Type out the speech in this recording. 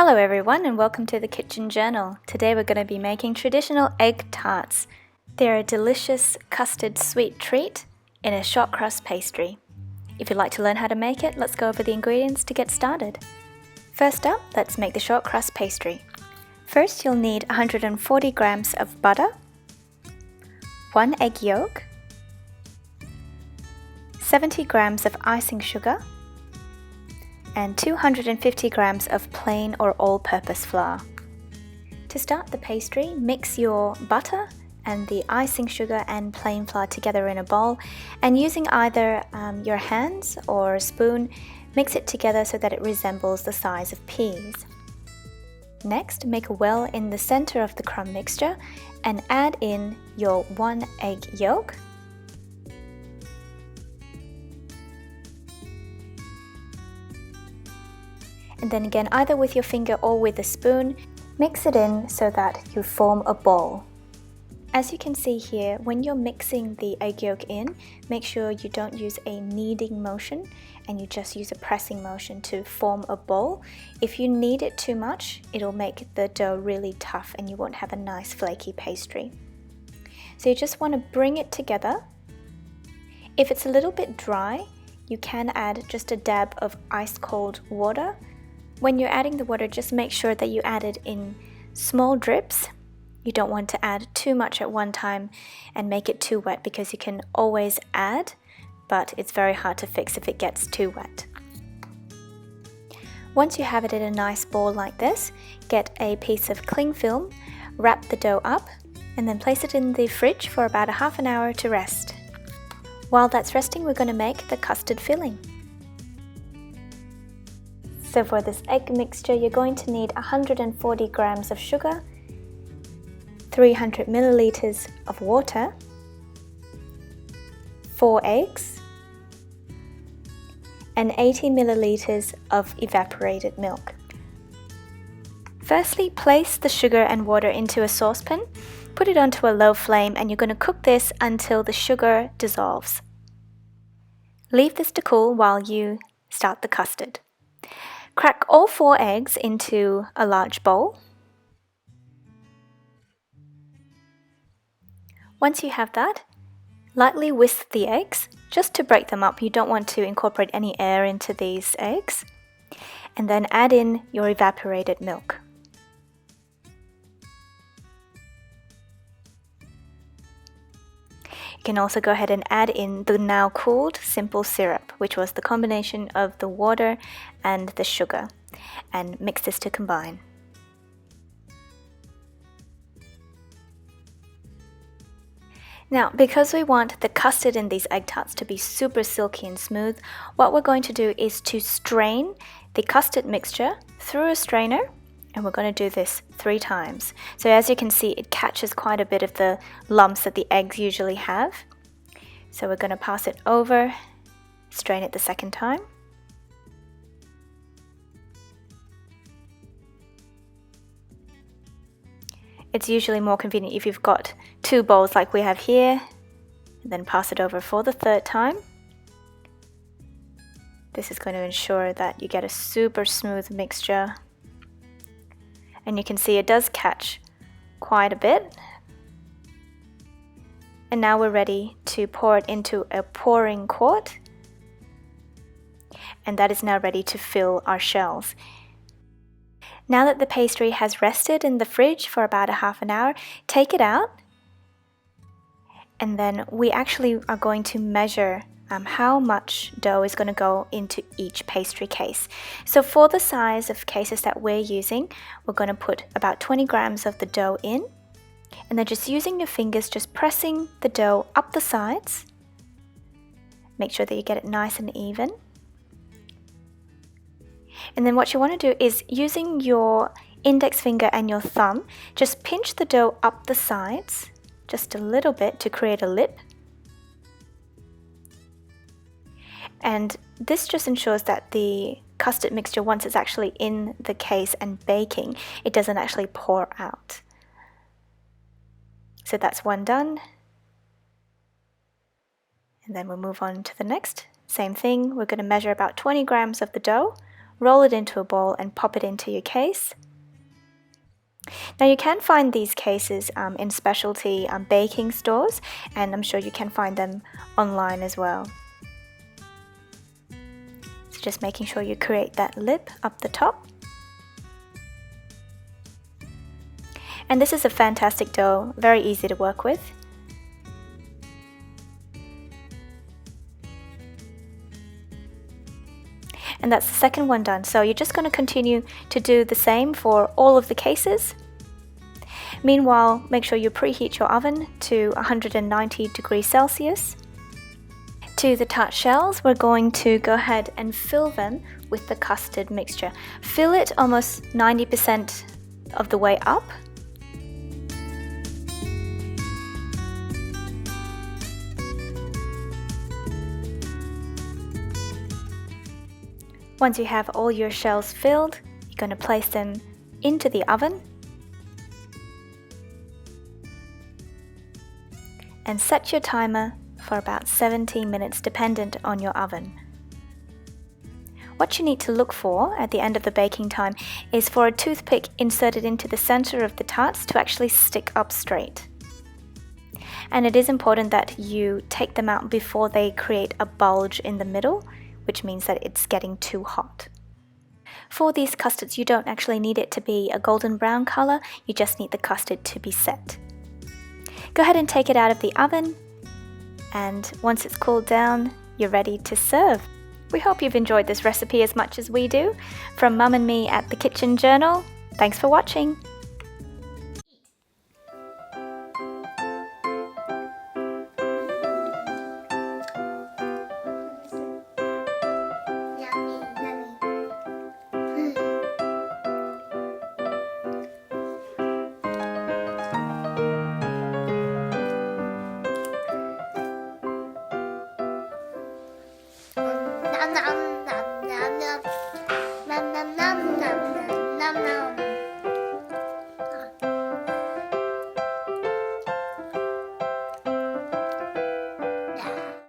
Hello everyone and welcome to the Kitchen Journal. Today we're going to be making traditional egg tarts. They're a delicious custard sweet treat in a short crust pastry. If you'd like to learn how to make it, let's go over the ingredients to get started. First up, let's make the short crust pastry. First you'll need 140 grams of butter, 1 egg yolk, 70 grams of icing sugar, and 250 grams of plain or all-purpose flour. To start the pastry, mix your butter and the icing sugar and plain flour together in a bowl, and using either your hands or a spoon, mix it together so that it resembles the size of peas. Next, make a well in the center of the crumb mixture and add in your 1 egg yolk, and then again, either with your finger or with a spoon, mix it in so that you form a ball. As you can see here, when you're mixing the egg yolk in, make sure you don't use a kneading motion and you just use a pressing motion to form a ball. If you knead it too much, it'll make the dough really tough and you won't have a nice flaky pastry. So you just want to bring it together. If it's a little bit dry, you can add just a dab of ice cold water. When you're adding the water, just make sure that you add it in small drips. You don't want to add too much at one time and make it too wet, because you can always add, but it's very hard to fix if it gets too wet. Once you have it in a nice ball like this, get a piece of cling film, wrap the dough up, and then place it in the fridge for about a half an hour to rest. While that's resting, we're going to make the custard filling. So for this egg mixture, you're going to need 140 grams of sugar, 300 milliliters of water, 4 eggs, and 80 milliliters of evaporated milk. Firstly, place the sugar and water into a saucepan, put it onto a low flame, and you're going to cook this until the sugar dissolves. Leave this to cool while you start the custard. Crack all 4 eggs into a large bowl. Once you have that, lightly whisk the eggs just to break them up. You don't want to incorporate any air into these eggs. And then add in your evaporated milk. You can also go ahead and add in the now cooled simple syrup, which was the combination of the water and the sugar, and mix this to combine. Now, because we want the custard in these egg tarts to be super silky and smooth, what we're going to do is to strain the custard mixture through a strainer, and we're going to do this 3 times. So as you can see, it catches quite a bit of the lumps that the eggs usually have. So we're going to pass it over, strain it the second time. It's usually more convenient if you've got 2 bowls like we have here, and then pass it over for the 3rd time. This is going to ensure that you get a super smooth mixture. And you can see it does catch quite a bit. And now we're ready to pour it into a pouring quart. And that is now ready to fill our shells. Now that the pastry has rested in the fridge for about a half an hour, take it out. And then we actually are going to measure how much dough is going to go into each pastry case. So for the size of cases that we're using, we're going to put about 20 grams of the dough in, and then just using your fingers, just pressing the dough up the sides. Make sure that you get it nice and even. And then what you want to do is, using your index finger and your thumb, just pinch the dough up the sides just a little bit to create a lip. And this just ensures that the custard mixture, once it's actually in the case and baking, it doesn't actually pour out. So that's one done. And then we'll move on to the next. Same thing, we're going to measure about 20 grams of the dough, roll it into a ball and pop it into your case. Now you can find these cases in specialty baking stores, and I'm sure you can find them online as well. So just making sure you create that lip up the top. And this is a fantastic dough, very easy to work with. And that's the second one done. So you're just going to continue to do the same for all of the cases. Meanwhile, make sure you preheat your oven to 190 degrees Celsius. To the tart shells, we're going to go ahead and fill them with the custard mixture. Fill it almost 90% of the way up. Once you have all your shells filled, you're going to place them into the oven and set your timer for about 17 minutes dependent on your oven. What you need to look for at the end of the baking time is for a toothpick inserted into the center of the tarts to actually stick up straight. And it is important that you take them out before they create a bulge in the middle, which means that it's getting too hot. For these custards, you don't actually need it to be a golden brown color, you just need the custard to be set. Go ahead and take it out of the oven, and once it's cooled down, you're ready to serve. We hope you've enjoyed this recipe as much as we do. From Mum and me at the Kitchen Journal, thanks for watching.